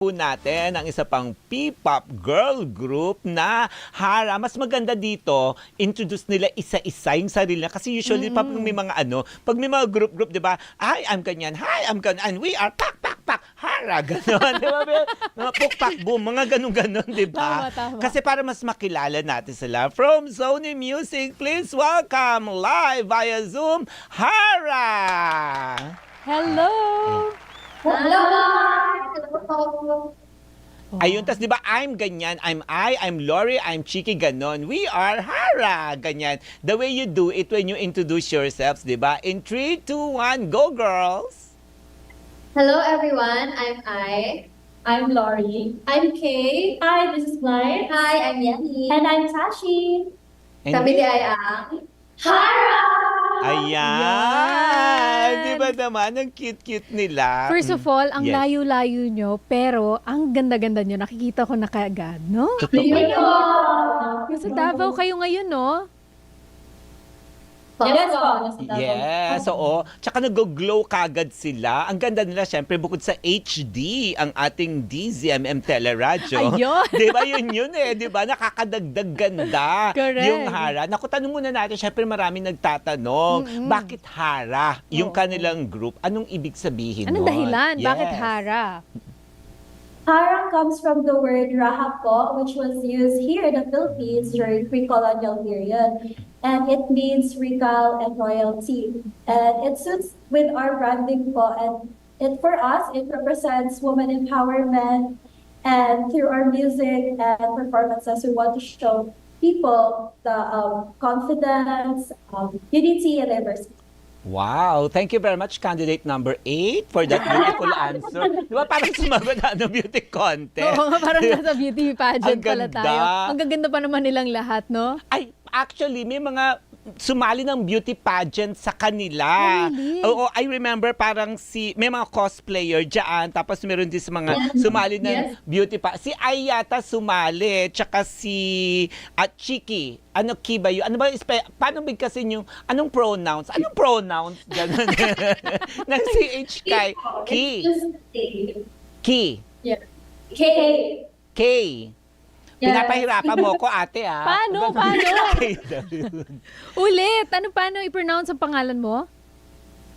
po natin ang isa pang P-pop girl group na Hara. Mas maganda dito, introduce nila isa-isa yung sarili na. Kasi usually, pag may mga pag may mga group, di ba? Hi, I'm ganyan. Hi, I'm ganyan. And we are pak, Hara. Ganon. Di ba? Mga puk-pak, boom. Mga ganon-ganon, di ba? Tama. Kasi para mas makilala natin sila. From Sony Music, please welcome live via Zoom, Hara! Hello! Hello! Ayun, tas di ba, I'm ganyan, I'm Lori, I'm Chiki, ganon. We are Hara, ganyan. The way you do it when you introduce yourselves, di ba? In 3, 2, 1, go girls! Hello everyone, I'm I. I'm Lori. I'm Kay. Hi, this is Blind. Hi, I'm Yanni. And I'm Tashi. And Kami di ay ang Hara! Ayan! Di ba naman, ang cute-cute nila. First of all, ang Yes. layo-layo nyo, pero ang ganda-ganda nyo. Nakikita ko na kaagad, no? Totoo. Sa Davao kayo ngayon, no? Yes po. Yes, oo. Tsaka nag-glow kagad sila. Ang ganda nila, syempre, bukod sa HD, ang ating DZMM Teleradyo. Ayun! Di ba yun eh? Di ba? Nakakadagdag ganda Correct. yung Hara. Naku, tanong muna natin, syempre maraming nagtatanong, bakit Hara? Yung kanilang group, anong ibig sabihin Anong nun? dahilan? Yes. Bakit Hara? Hara comes from the word raha po, which was used here in the Philippines during pre-colonial period. And it means regal and royalty. And it suits with our branding po. And for us, it represents woman empowerment. And through our music and performances, we want to show people the confidence, unity, and diversity. Wow, thank you very much, candidate number 8, for that beautiful answer. Di ba parang sumagot na beauty contest? Oo nga, parang nasa beauty pageant Ang pala ganda. tayo. Ang gaganda pa naman nilang lahat, no? Ay, actually, may mga sumali ng beauty pageant sa kanila. Oh, really? Oo, I remember parang may mga cosplayer dyan, tapos meron din sa mga sumali ng beauty pa. Si Ay yata sumali, tsaka si Chiki. Ano, Ki ba yun? Ano ba, paano bigkasin yung, anong pronouns? Anong pronouns? Ganun. Ng CH kay Ki. It's just K. Ki. Yeah. K. K. Yes. Pinapahirapan mo ko, ate, ah. Paano? Ulit! Paano i-pronounce ang pangalan mo?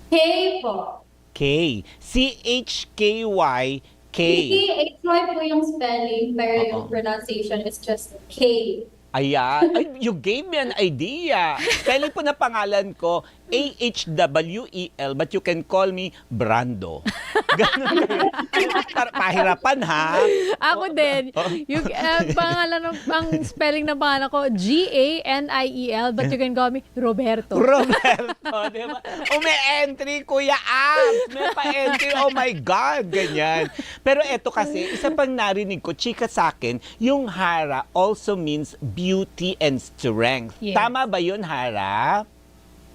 K po. K. C-H-K-Y. K. K-H-Y po yung spelling, pero yung pronunciation is just K. Ayan. Ay, you gave me an idea. Spelling po na pangalan ko, A-H-W-E-L, but you can call me Brando. Ganun kayo. Pahirapan, ha? Ako din. Yung pangalan ang spelling ng pangalan ko, G-A-N-I-E-L, but you can call me Roberto. Roberto, di ba? May entry, Kuya Abs. May pa-entry, oh my God, ganyan. Pero eto kasi, isa pang narinig ko, chika sa akin, yung Hara also means beauty and strength. Yes. Tama ba yun, Hara?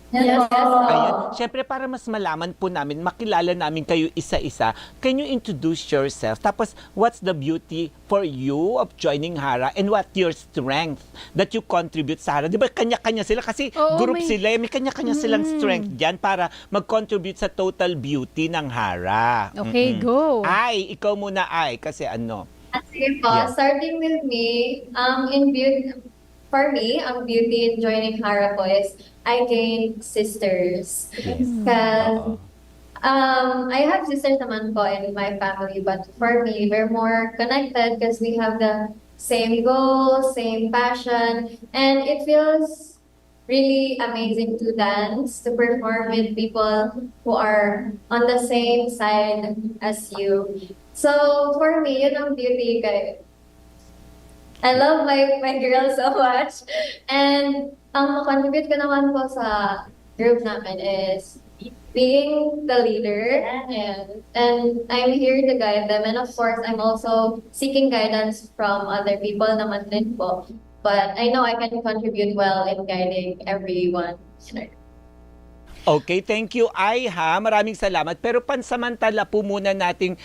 Yes. Ayan. Siyempre, para mas malaman po namin, makilala namin kayo isa-isa, can you introduce yourself? Tapos, what's the beauty for you of joining Hara and what your strength that you contribute sa Hara? Di ba, kanya-kanya sila? Kasi Oo, group may- sila, may kanya-kanya silang strength dyan para mag-contribute sa total beauty ng Hara. Okay, go. Ay, ikaw muna, Ay, kasi ano. Sige po, Yes. starting with me, in beauty, for me, ang beauty in joining Hara po is I gained sisters. Yes. Because Oo. I have sisters naman po in my family, but for me, we're more connected because we have the same goal, same passion, and it feels really amazing to dance, to perform with people who are on the same side as you. So, for me, yun ang beauty kay I love my girl so much. And ang contribute ko naman po sa group namin is being the leader. And I'm here to guide them. And of course, I'm also seeking guidance from other people naman din po. But I know I can contribute well in guiding everyone. Okay, thank you, Ay, ha. Maraming salamat. Pero pansamantala po muna nating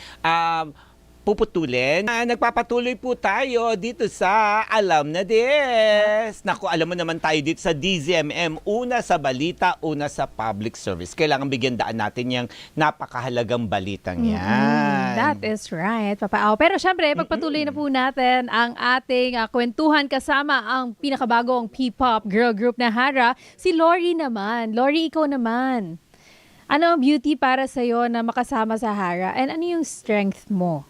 puputulin. Nagpapatuloy po tayo dito sa Alam na Des. Naku, alam mo naman tayo dito sa DZMM, una sa balita, una sa public service. Kailangan bigyan daan natin yung napakahalagang balitang yan. That is right, Papa Au. Pero syempre, pagpatuloy na po natin ang ating kwentuhan kasama ang pinakabagong P-pop girl group na Hara, si Lori naman. Lori, ikaw naman. Ano ang beauty para sa'yo na makasama sa Hara? And ano yung strength mo?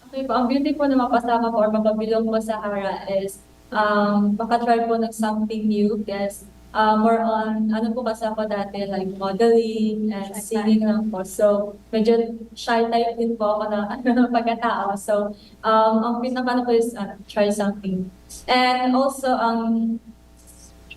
Okay po, ang beauty po na mapasama ko or mapabilong ko sa Hara is makatry po ng something new. Yes, more on, ano po kasi ako dati, like modeling and singing lang po. So, medyo shy type din po ako na pagkatao. So, ang pinaka po is try something. And also,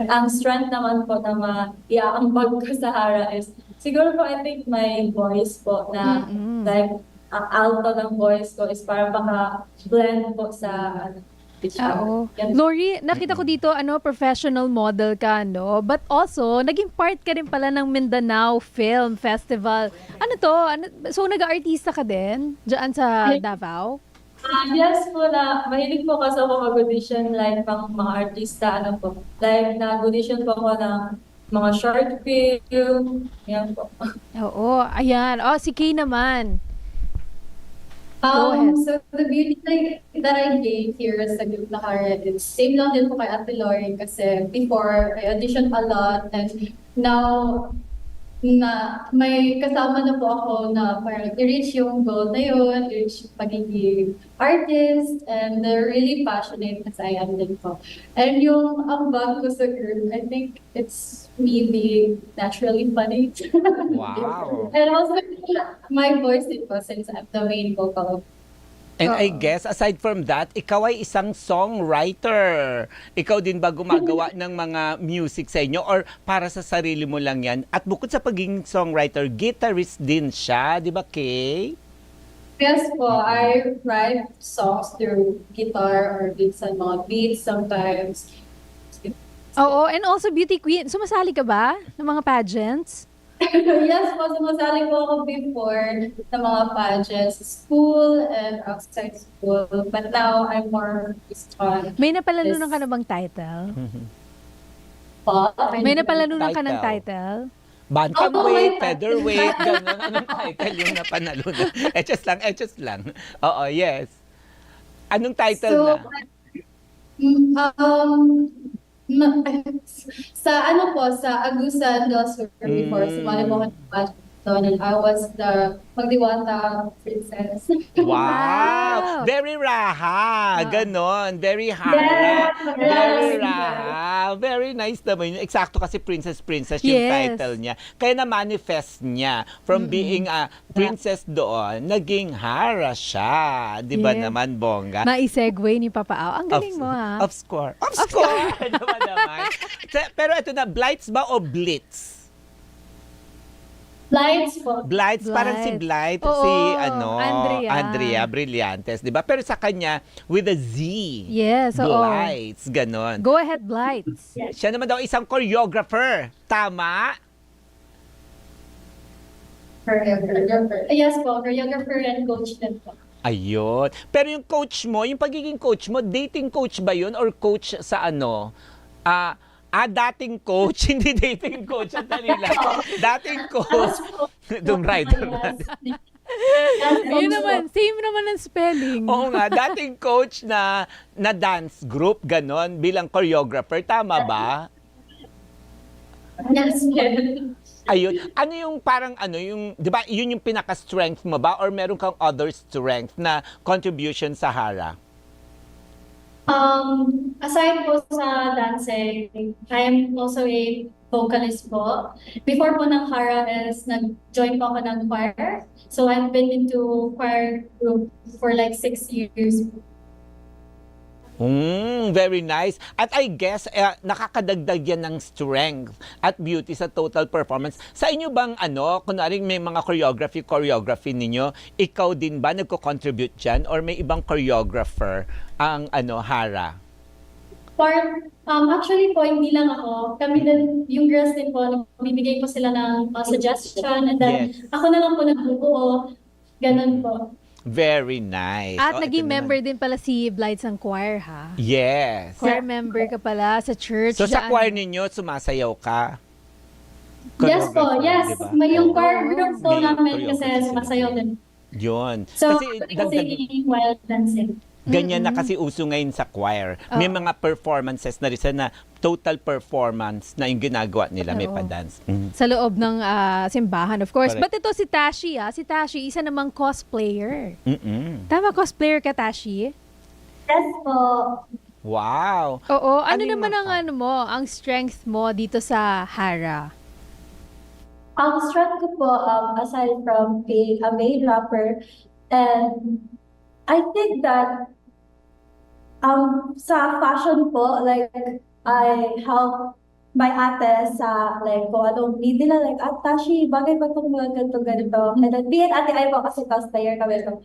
ang strength naman po na maiaambag ko sa Hara is, siguro po I think my voice po na like, ang alto ng voice ko is para maka-blend po sa pitch Oo. ko. Yan. Lori, nakita ko dito, professional model ka, no? But also, naging part ka rin pala ng Mindanao Film Festival. Ano to? So, nag-artista ka din? Diyan sa Davao? Yes po na, mahilig po kasi ako mag-audition like pang mga artista, ano po. Like, nag-audition po ako ng mga short film, yan po. Oo, ayan. Si Kay naman. Go ahead. So the beauty that I gained here sa group na Hara, it's same lang din po kay Ate Lori kasi before I auditioned a lot and now na may kasama na po ako na parang i-reach yung goal na yun, i-reach yung pagiging artist, and they're really passionate as I am din po. And yung ambag ko sa group, I think it's me being naturally funny. Wow. And also my voice din po since I'm the main vocal. And I guess, aside from that, ikaw ay isang songwriter. Ikaw din ba gumagawa ng mga music sa inyo or para sa sarili mo lang yan? At bukod sa pagiging songwriter, guitarist din siya, di ba, Kay? Yes po, I write songs through guitar or minsan mga beats sometimes. Oo, and also beauty queen. Sumasali ka ba ng mga pageants? Yes po, sumasali po ako before sa mga pageants, school and outside school. But now I'm more focused on May napalalunan ka na bang title? pop. May napalalunan ka ng title? Bantamweight, featherweight, gano'n. Anong title yung napanalo na? Eches lang. Oo, yes. Anong title na? Sa ano po, sa Agusan del Sur before, sumali po ako ng pageant doon, and I was the Magdiwata princess. Wow! Very raha. Ganon. Very hara. Very raha. Very nice naman yun. Eksakto kasi princess yung Yes. title niya. Kaya na-manifest niya from being a princess doon, naging hara siya. Di ba Yeah. naman, bongga? Na-segue ni Papa Au. Ang galing mo, ha? Of score. Of score! naman. Pero ito na, Blights ba o Blitz? Lights po. Blights, parang si Blight, Oo, si Andrea. Brillantes, di ba? Pero sa kanya, with a Z. Yes, oo. Blights, ganon. Go ahead, Blights. Siya naman daw isang choreographer. Tama? Choreographer. Yes po, choreographer and coach din po. Ayun. Pero yung coach mo, yung pagiging coach mo, dating coach ba yun? Or coach sa ano? Dating coach, hindi dating coach. At nila. Dating coach. Doom rider natin. Yun naman, same naman ang spelling. Oo nga, dating coach na dance group, ganon, bilang choreographer. Tama ba? Yes, Ayun. Ano yung parang yung, di ba, yun yung pinaka-strength mo ba? Or meron kang other strength na contribution sa Hara? Aside po sa dancing, I am also a vocalist po. Before po ng Hara is nag-join po ako ng choir. So I've been into choir group for like 6 years. Very nice. At I guess, nakakadagdag yan ng strength at beauty sa total performance. Sa inyo bang, kunwari may mga choreography ninyo, ikaw din ba nagko-contribute dyan? Or may ibang choreographer ang, Hara? Actually po, hindi lang ako. Kami din, yung girls din po, bibigay po sila ng suggestion and then Yes. ako na lang po nagbubuo. Ganun po. Very nice. At Oh, naging ito naman. member din pala si Blythe ng choir, ha? Yes. Choir member ka pala sa church. So sa dyan. choir ninyo, sumasayaw ka? Yes po, Choreographer, yes. di ba? May yung Oo. choir group po May namin kasi choreography sila. sumasayaw din. Yun. So, Kasi dagdag, singing while dancing. ganyan na kasi uso ngayon sa choir. May Oo. mga performances na rin na total performance na yung ginagawa nila. May Oo. pa-dance. Sa loob ng simbahan, of course. Correct. But ito si Tashi, Si Tashi, isa namang cosplayer. Mm-mm. Tama, cosplayer ka, Tashi? Yes po. Wow. Oo. Ano Ano yung naman mga- ang strength mo dito sa Hara? Ang strength ko po, aside from being a main rapper, and I think that sa fashion po, like, I help my ate sa, like, kung anong need nila, like, Tashi, bagay ba itong mga ganito? And then, be it Ate Ay po kasi cosplayer kami, so,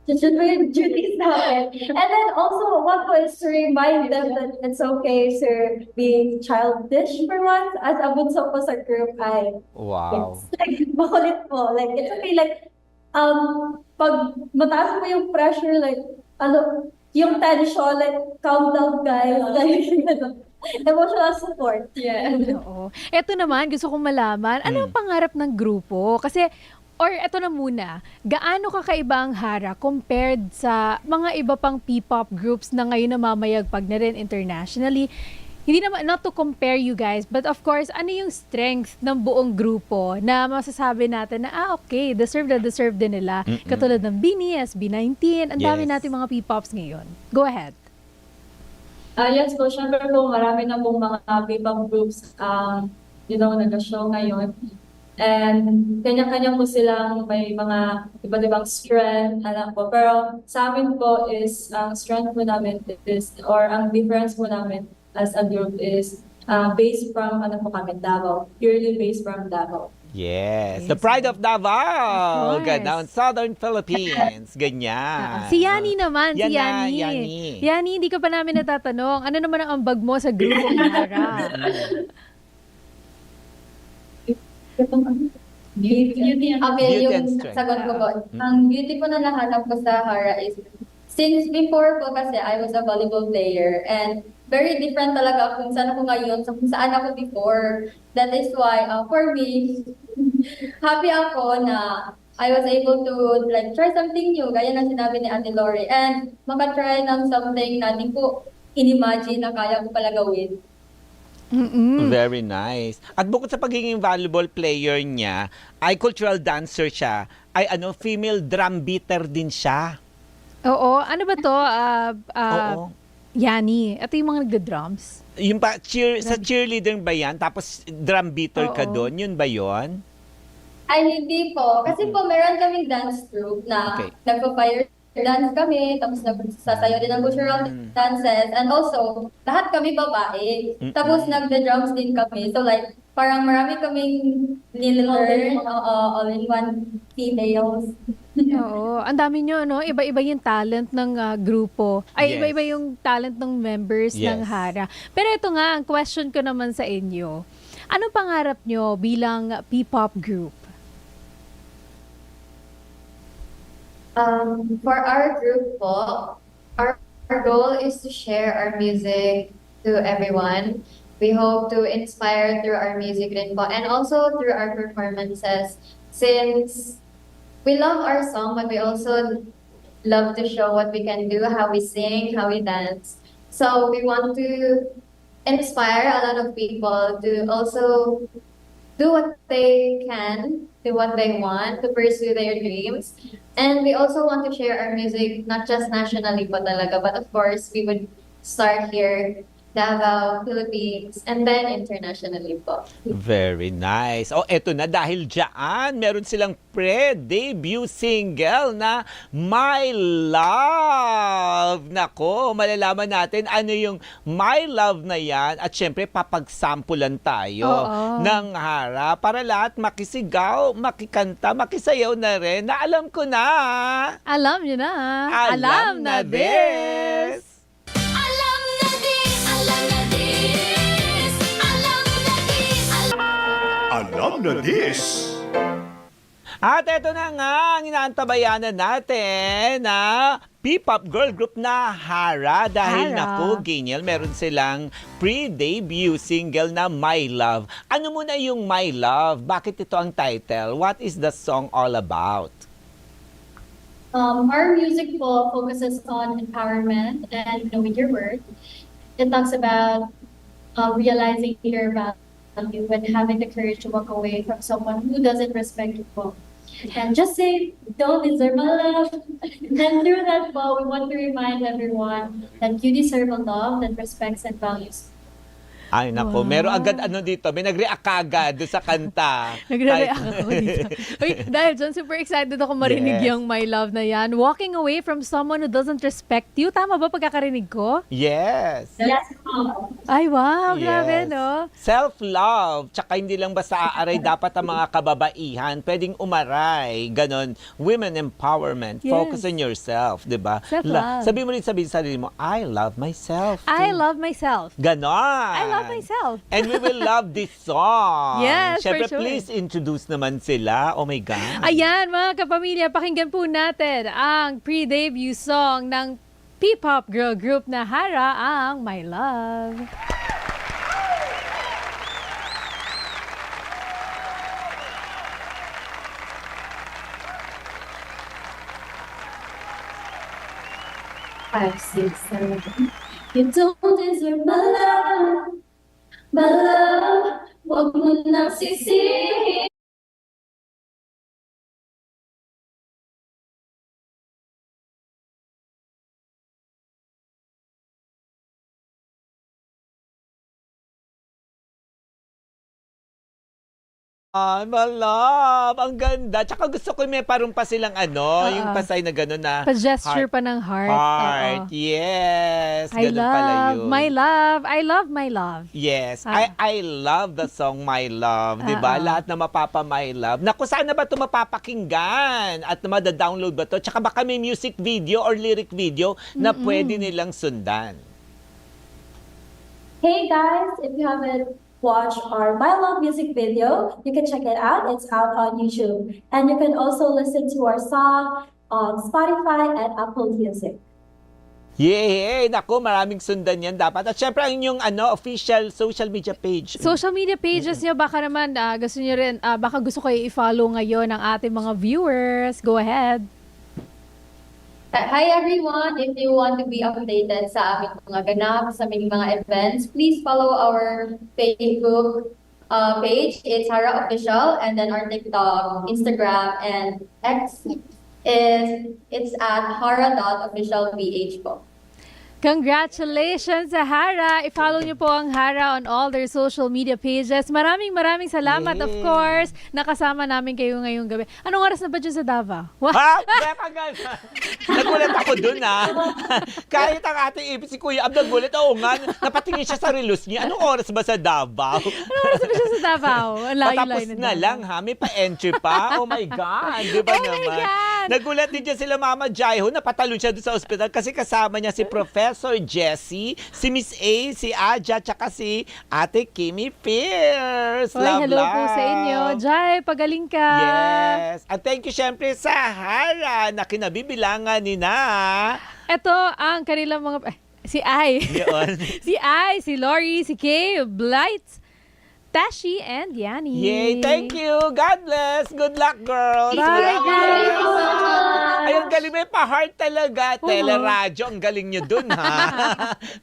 yun po yung duties namin. And then also, one po is to remind them that it's okay to be childish for once. As a bunso po sa group, Wow. it's like, makulit po. Like, it's okay, like, pag mataas mo yung pressure, like, yung tension, like, calm down, guys. Like, emotional support. Yeah. Oo. Ito naman, gusto kong malaman, ano ang pangarap ng grupo? Kasi, or eto na muna, gaano kakaiba ang Hara compared sa mga iba pang P-pop groups na ngayon namamayagpag na rin internationally? Hindi naman, not to compare you guys, but of course, ano yung strength ng buong grupo na masasabi natin na, okay, deserve din nila. Katulad ng BINI, SB19, ang dami Yes. natin mga P-pops ngayon. Go ahead. Yes po, syempre po, marami na pong mga P-pop groups nag-show ngayon. And kanya-kanya po silang may mga iba't ibang strength, alam po. Pero sa amin po is, ang strength po namin is, or ang difference po namin as a group is based from, Davao. Purely based from Davao. Yes. Yes. The pride of Davao. Of course. Ganda. Southern Philippines. Ganyan. Si Yani naman, Yan si na, Yani. Yani. Yani, hindi ka pa namin natatanong. Ano naman ang ambag mo sa grupo ng Hara? Beauty and Okay, Beauty and yung strength. sagot ko po. Ang beauty po na nahanap ko sa Hara is, since before po kasi I was a volleyball player and very different talaga kung saan ako ngayon sa kung saan ako before. That is why, for me, happy ako na I was able to like try something new, gaya ng sinabi ni Ate Lori, and makatry ng something na di ko inimagine na kaya ko pala gawin. Very nice. At bukod sa pagiging volleyball player niya, ay cultural dancer siya, ay female drum beater din siya. Oo, ano ba to? Oo. Yani, ito yung mga nagda-drums. Yung sa cheerleader ba yan? Tapos drum beater ka Oo. doon? Yun ba yon? Ay, hindi po. Kasi po, meron kaming dance group na Okay. nagpa-fire dance kami, tapos nagsasayaw din ng cultural dances, and also, lahat kami babae. Tapos nagda-drums din kami. So like, parang marami kaming nililearn, all-in-one females. Oo, ang dami nyo, no? Iba-iba yung talent ng grupo. Ay, Yes. iba-iba yung talent ng members ng Yes. Hara. Pero ito nga, ang question ko naman sa inyo. Anong pangarap nyo bilang P-pop group? For our group po, our goal is to share our music to everyone. We hope to inspire through our music rin po, and also through our performances. Since we love our song, but we also love to show what we can do, how we sing, how we dance. So we want to inspire a lot of people to also do what they can, do what they want, to pursue their dreams. And we also want to share our music, not just nationally po talaga, but of course, we would start here, Davao, Philippines, and then internationally po. Very nice. Eto na, dahil dyan, meron silang pre-debut single na My Love. Nako, malalaman natin ano yung My Love na yan. At syempre, papagsampulan tayo Oo. ng Hara para lahat makisigaw, makikanta, makisayaw na rin na alam ko na. Alam nyo na. Alam na this. Alam na this, alam na this, alam na this, Alam na this! At eto na nga, ang inaantabayanan natin na P-pop girl group na Hara. Dahil Hara. naku, Geniel, meron silang pre-debut single na My Love. Ano muna yung My Love? Bakit ito ang title? What is the song all about? Our music focuses on empowerment and knowing your worth. It talks about realizing your value and having the courage to walk away from someone who doesn't respect you. And just say, don't deserve my love. And through that we want to remind everyone that you deserve a love that respects and values. Ay, naku, Wow. meron agad ano dito. May nag-react agad doon sa kanta. Nagre-react ako dito. Uy, dahil dyan, super excited ako marinig Yes. yung My Love na yan. Walking away from someone who doesn't respect you. Tama ba pagkakarinig ko? Yes. Yes. Ay, wow. Yes. Grabe, no? Self-love. Tsaka hindi lang basta aaray dapat ang mga kababaihan. Pwedeng umaray. Ganon. Women empowerment. Yes. Focus on yourself. Diba? Self-love. Sabi mo rin sabihin sa sarili mo, I love myself. I too." love myself. Ganon. I love myself. And we will love this song. Yes, for Siyempre, sure. please introduce naman sila. Oh my God. Ayan, mga kapamilya, pakinggan po natin ang pre-debut song ng P-pop girl group na Hara, ang My Love. Five, six, seven. You don't deserve my love. My love, wag mo nang sisihin. Ay, my love. Ang ganda. Tsaka gusto ko may parang pa silang yung pasay na gano'n na Pa-gesture heart. pa ng heart. Heart. Oo. Yes. I Ganun pala love yun. my love. I love my love. Yes. Ah. I love the song My Love. Di ba? Oo. Lahat na mapapa My Love. Naku, saan na ba ito mapapakinggan? At mada-download ba ito? Tsaka baka may music video or lyric video na pwede nilang sundan. Hey guys, if you haven't watched our My Love music video, you can check it out. It's out on YouTube. And you can also listen to our song on Spotify and Apple Music. Yay! Naku, maraming sundan yan dapat. At syempre, ang inyong official social media page. Social media pages nyo, baka naman gusto nyo rin, baka gusto kayo i-follow ngayon ng ating mga viewers. Go ahead. Hi everyone! If you want to be updated sa aming mga ganap, sa aming mga events, please follow our Facebook page. It's Hara Official, and then our TikTok, Instagram, and X it's at hara.officialph po. Congratulations sa Hara! I-follow nyo po ang Hara on all their social media pages. Maraming salamat, of Yay! course. Nakasama namin kayo ngayong gabi. Anong oras na ba dyan sa Davao? Ha? Bekagal! Nagulat ako dun, ha? Kahit ang ating ipis si Kuya Ab nagulat, oo nga, napatingin siya sa relos niya. Anong oras ba sa Davao? Anong oras na ba siya sa Davao? Ang layo-layo Patapos ng na Davao. lang, ha? May pa-entry pa? Oh my God! Di ba Oh my naman? God! Nagulat din dyan sila Mama Jaiho, napatalon siya doon sa ospital kasi kasama niya si Professor Jessie, si Miss A, si Aja, tsaka si Ate Kimi Pierce. Hoy, Love, hello po love. sa inyo. Jai, pagaling ka. Yes. At thank you syempre sa Hara na kinabibilangan ni na. Ito ang kanilang mga... si Ai. Yun. Si Ai, si Lori, si Kay, Blight, Tashi, and Yani. Yay, thank you. God bless. Good luck, girls. Bye, Good luck. girls. Ay, ang galing. May pa-heart talaga. Teleradyo. Ang galing nyo dun, ha?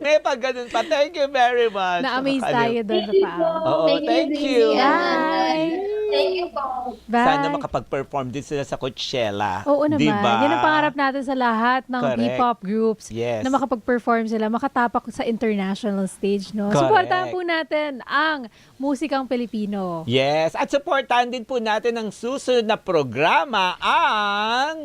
May pa ganun pa. Thank you very much. Na-amaze Nakakaliw. tayo doon sa paa. Oo, thank you. Bye. Thank you po. Bye. Sana makapag-perform din sila sa Coachella. Oo naman. Diba? Yan ang pangarap natin sa lahat ng Correct. P-pop groups Yes. na makapag-perform sila, makatapak sa international stage, no? Correct. Supportahan po natin ang musikang Pilipino. Yes. At supportahan din po natin ang susunod na programa, ang